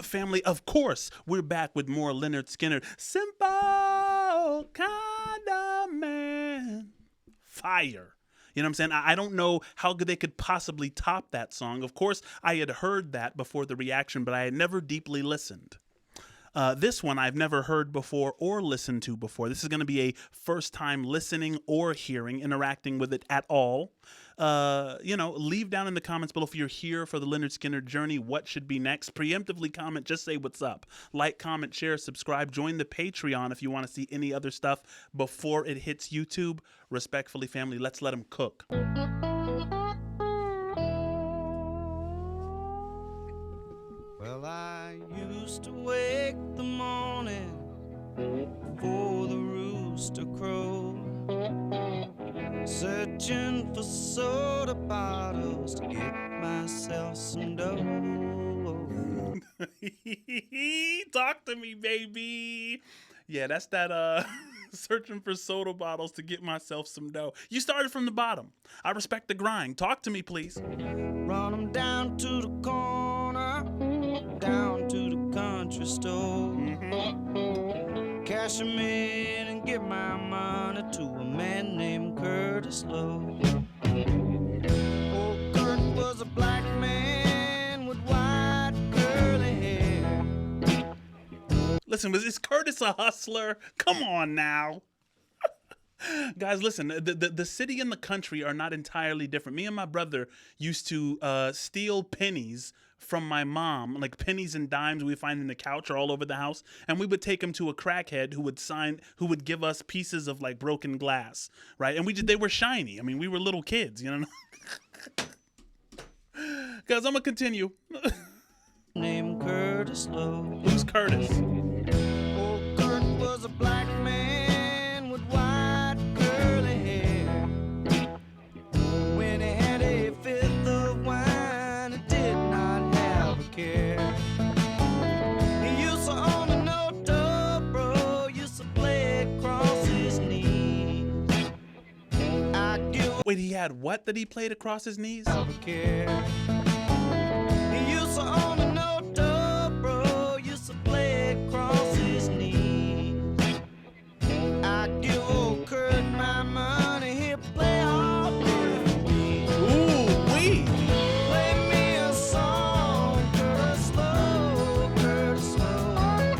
Family, of course, we're back with more Lynyrd Skynyrd. Simple kind of man. Fire. You know what I'm saying? I don't know how they could possibly top that song. Of course, I had heard that before the reaction, but I had never deeply listened. This one I've never heard before or listened to before. This is going to be a first time listening or hearing, interacting with it at all. Leave down in the comments below if you're here for the Lynyrd Skynyrd journey. What should be next? Preemptively comment, just say what's up. Like, comment, share, subscribe. Join the Patreon if you want to see any other stuff before it hits YouTube. Respectfully, family, let's let them cook. Well, I used to wake the morning before the rooster crowed, searching for soda bottles to get myself some dough. Talk to me, baby. Yeah, that's that searching for soda bottles to get myself some dough. You started from the bottom. I respect the grind. Talk to me, please. Run 'em down to the corner, down to the country store. Cash 'em in and give my money to a man named Curtis Loew. Oh, Kurt was a black man with white curly hair. Listen, is Curtis a hustler? Come on now. Guys, listen, the city and the country are not entirely different. Me and my brother used to steal pennies from my mom, like pennies and dimes we find in the couch or all over the house, and we would take them to a crackhead who would give us pieces of like broken glass, right? And they were shiny. I mean, we were little kids, you know. Guys, I'm gonna continue. Named Curtis Loew. Who's Curtis? Oh, Kurt was a black man with white curly hair. When he had a fifth of wine, he did not have a care. He used to own a no-dough, bro, used to play across his knees. I give Wait, he had what that he played across his knees? a care. He used to own a no-dough, bro, used to play across his knees. I give old Kurt my money, he'll play all day for me. Ooh, wee. Play me a song, Curtis Loew, Curtis Loew.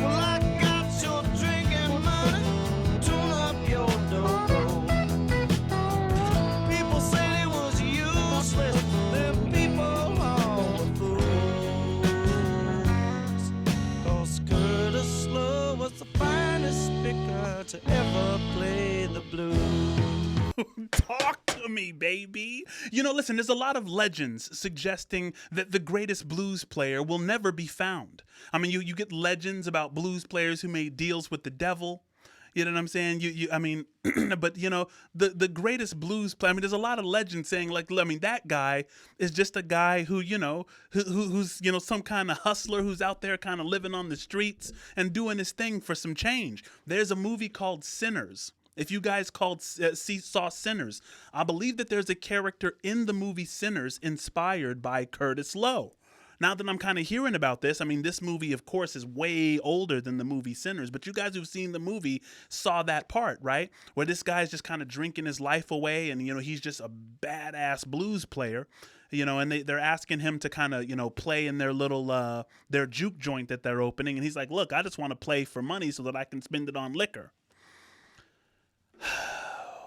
Well, I got your drinking money, tune up your dobro. People said it was useless, them people all were fools. 'Cause Curtis Loew was the finest speaker to ever play the blues. Talk to me, baby. You know, listen, there's a lot of legends suggesting that the greatest blues player will never be found. I mean, you get legends about blues players who made deals with the devil. You know what I'm saying? I mean, but you know, the greatest blues player, I mean, there's a lot of legends saying like, I mean, that guy is just a guy who, you know, who's, you know, some kind of hustler who's out there kind of living on the streets and doing his thing for some change. There's a movie called Sinners. If you guys saw Sinners, I believe that there's a character in the movie Sinners inspired by Curtis Loew. Now that I'm kind of hearing about this, I mean, this movie, of course, is way older than the movie Sinners, but you guys who've seen the movie saw that part, right? Where this guy's just kind of drinking his life away and, you know, he's just a badass blues player, you know, and they're asking him to kind of, you know, play in their little, their juke joint that they're opening. And he's like, look, I just want to play for money so that I can spend it on liquor.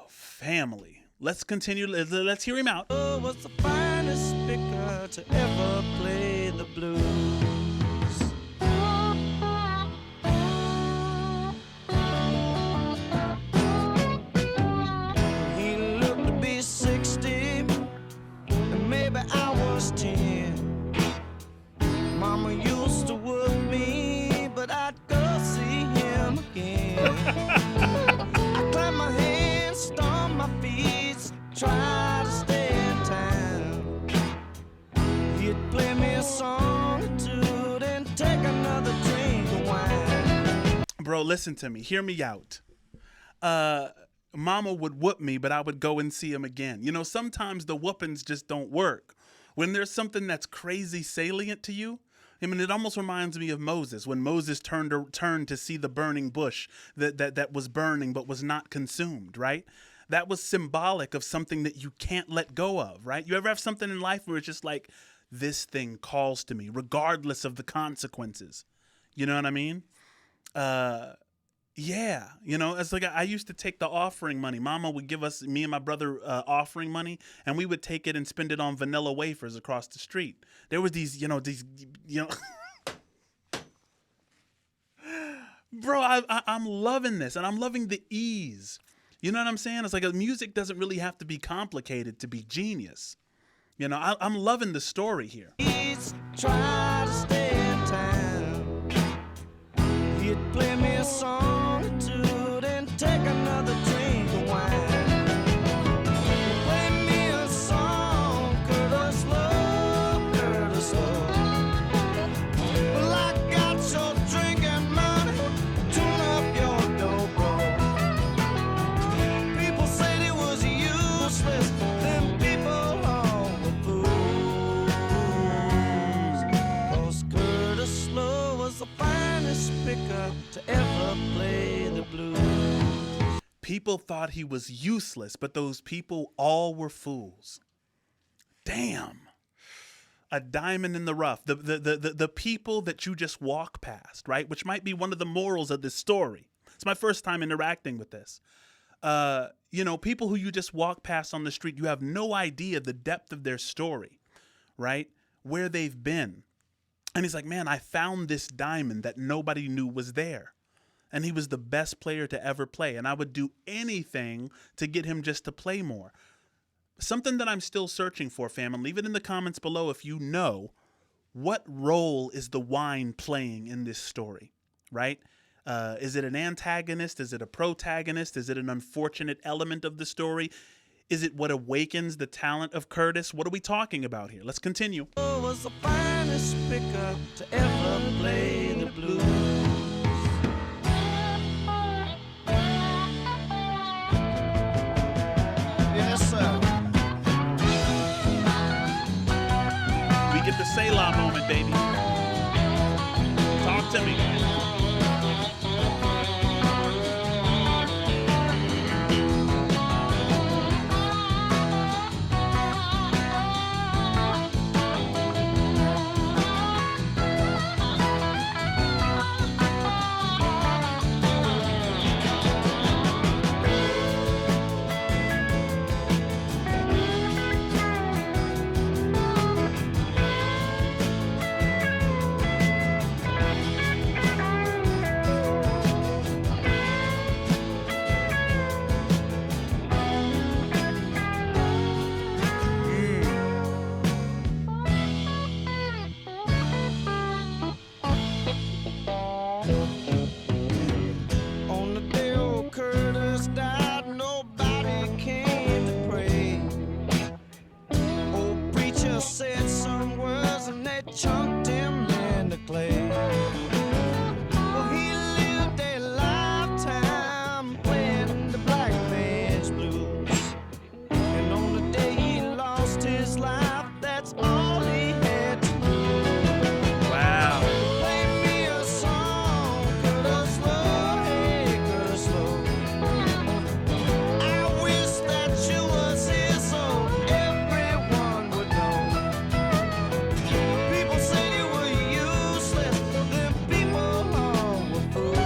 Family. Let's continue. Let's hear him out. Oh, was the finest speaker to ever play the blues. He looked to be 60, and maybe I was 10. Mama used to whoop me, but I'd go see him again. I clap my hands, stomp my feet, try to stay in town. He'd play me a song or two, then take another drink of wine. Bro, listen to me. Hear me out. Mama would whoop me, but I would go and see him again. You know, sometimes the whoopings just don't work. When there's something that's crazy salient to you, I mean, it almost reminds me of Moses when Moses turned to see the burning bush that was burning but was not consumed, right? That was symbolic of something that you can't let go of, right? You ever have something in life where it's just like, this thing calls to me, regardless of the consequences. You know what I mean? Yeah, it's like I used to take the offering money. Mama would give us, me and my brother, offering money, and we would take it and spend it on vanilla wafers across the street. There was these, bro, I'm loving this, and I'm loving the ease. You know what I'm saying? It's like music doesn't really have to be complicated to be genius. I'm loving the story here. He's trying to stay in town. He'd play me a song or two, then take another drink of wine. Play me a song, Curtis Loew, Curtis Loew. Well, I got your drinking money, tune up your dobro. People said it was useless, then people all were fools. 'Cause Curtis Loew was the finest picker to ever play the blues. People thought he was useless, but those people all were fools. Damn. A diamond in the rough. The people that you just walk past, right? Which might be one of the morals of this story. It's my first time interacting with this. People who you just walk past on the street, you have no idea the depth of their story, right? Where they've been. And he's like, man, I found this diamond that nobody knew was there. And he was the best player to ever play. And I would do anything to get him just to play more. Something that I'm still searching for, fam, and leave it in the comments below if you know, what role is the wine playing in this story, right? Is it an antagonist? Is it a protagonist? Is it an unfortunate element of the story? Is it what awakens the talent of Curtis? What are we talking about here? Let's continue. Was the finest picker to ever play the blues. Yes, sir. We get the Selah moment, baby. Talk to me. On the day old Curtis died, nobody came to pray. Old preacher said some words and they chunked him in the clay. Well, he lived a lifetime playing the black man's blues. And on the day he lost his life, that's all he had to do. Wow. Play me a song, Curtis Loew, hey Curtis Loew. I wish that you was here so everyone would know. People said you were useless, then people all were fools.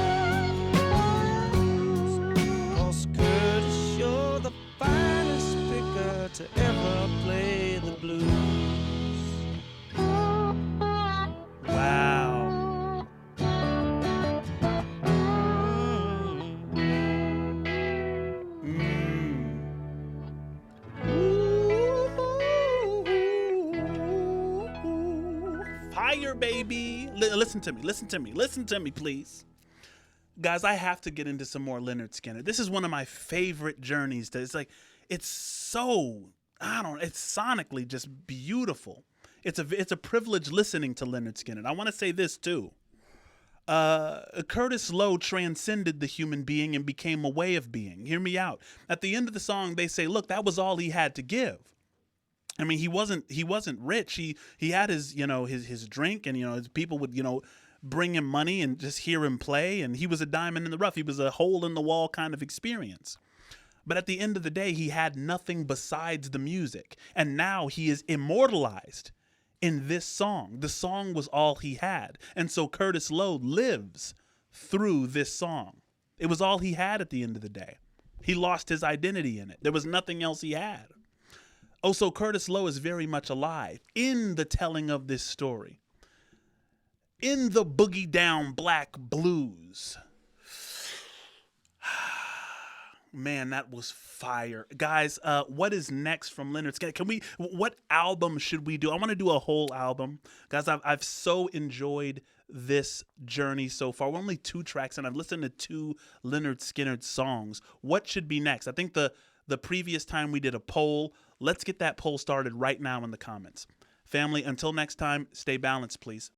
'Cause Curtis, you're the finest picker to ever play the blues. Wow. Fire, baby. Listen to me, please. Guys, I have to get into some more Lynyrd Skynyrd. This is one of my favorite journeys. It's so, it's sonically just beautiful. It's a privilege listening to Lynyrd Skynyrd. I want to say this too. Curtis Loew transcended the human being and became a way of being. Hear me out. At the end of the song, they say, look, that was all he had to give. I mean, he wasn't rich. He had his, his drink, and his people would, bring him money and just hear him play, and he was a diamond in the rough. He was a hole in the wall kind of experience. But at the end of the day, he had nothing besides the music. And now he is immortalized in this song. The song was all he had. And so Curtis Loew lives through this song. It was all he had at the end of the day. He lost his identity in it. There was nothing else he had. Oh, so Curtis Loew is very much alive in the telling of this story. In the boogie down black blues. Man, that was fire. Guys, what is next from Lynyrd? What album should we do? I want to do a whole album. Guys, I've so enjoyed this journey so far. We're only 2 tracks and I've listened to 2 Lynyrd Skynyrd songs. What should be next? I think the previous time we did a poll. Let's get that poll started right now in the comments. Family, until next time, stay balanced, please.